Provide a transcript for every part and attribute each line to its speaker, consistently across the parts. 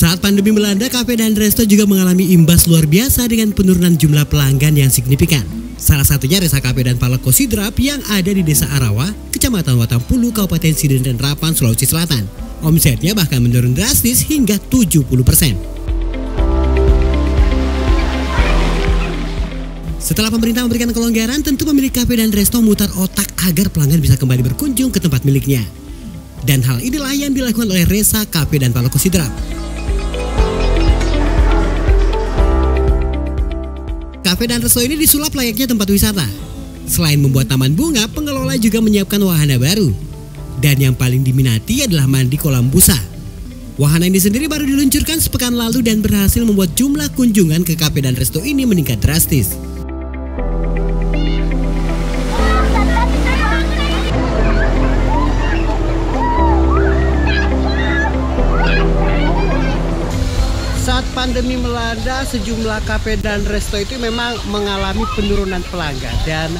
Speaker 1: Saat pandemi melanda, kafe dan resto juga mengalami imbas luar biasa dengan penurunan jumlah pelanggan yang signifikan. Salah satunya Resa Cafe dan Paleko Sidrap yang ada di Desa Arawa, Kecamatan Watampulu, Kabupaten Sidenren Rapan, Sulawesi Selatan. Omsetnya bahkan menurun drastis hingga 70%. Setelah pemerintah memberikan kelonggaran, tentu pemilik kafe dan resto memutar otak agar pelanggan bisa kembali berkunjung ke tempat miliknya. Dan hal inilah yang dilakukan oleh Resa Cafe dan Paleko Sidrap. Kafe dan resto ini disulap layaknya tempat wisata. Selain membuat taman bunga, pengelola juga menyiapkan wahana baru. Dan yang paling diminati adalah mandi kolam busa. Wahana ini sendiri baru diluncurkan sepekan lalu dan berhasil membuat jumlah kunjungan ke kafe dan resto ini meningkat drastis. Saat pandemi melanda, sejumlah kafe dan resto itu memang mengalami penurunan pelanggan. Dan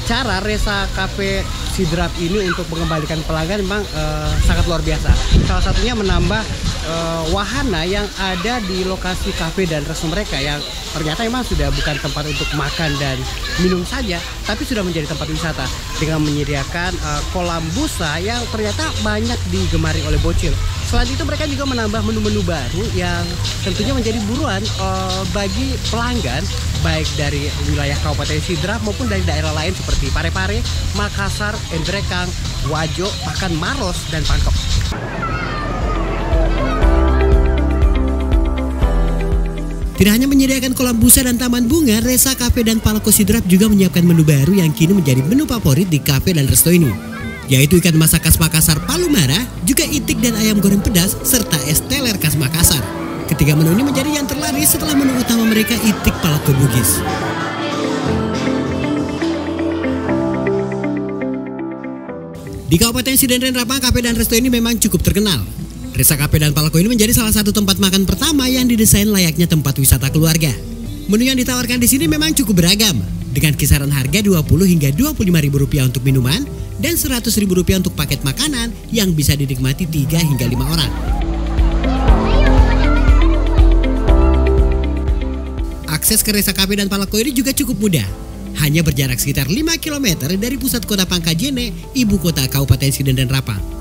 Speaker 1: cara Resa Cafe Sidrap ini untuk mengembalikan pelanggan memang sangat luar biasa. Salah satunya menambah wahana yang ada di lokasi kafe dan resto mereka yang ternyata memang sudah bukan tempat untuk makan dan minum saja, tapi sudah menjadi tempat wisata dengan menyediakan kolam busa yang ternyata banyak digemari oleh bocil. Selain itu mereka juga menambah menu-menu baru yang tentunya menjadi buruan bagi pelanggan baik dari wilayah Kabupaten Sidrap maupun dari daerah lain seperti Parepare, Makassar, Endrekang, Wajo, bahkan Maros dan Pangkep. Tidak hanya menyediakan kolam busa dan taman bunga, Resa Cafe dan Paleko Sidrap juga menyiapkan menu baru yang kini menjadi menu favorit di kafe dan resto ini, yaitu ikan masak khas Makassar palu mara, juga itik dan ayam goreng pedas, serta es teler khas Makassar. Ketiga menu ini menjadi yang terlaris setelah menu utama mereka itik paleko Bugis. Di Kabupaten Sidenren Rapan, kafe dan resto ini memang cukup terkenal. Resa Cafe dan Paleko ini menjadi salah satu tempat makan pertama yang didesain layaknya tempat wisata keluarga. Menu yang ditawarkan di sini memang cukup beragam, dengan kisaran harga Rp20 hingga Rp25.000 untuk minuman dan Rp100.000 untuk paket makanan yang bisa dinikmati 3 hingga 5 orang. Akses ke Resa Cafe dan Paleko ini juga cukup mudah. Hanya berjarak sekitar 5 km dari pusat kota Pangkajene, ibu kota Kabupaten Sidenren Rapan.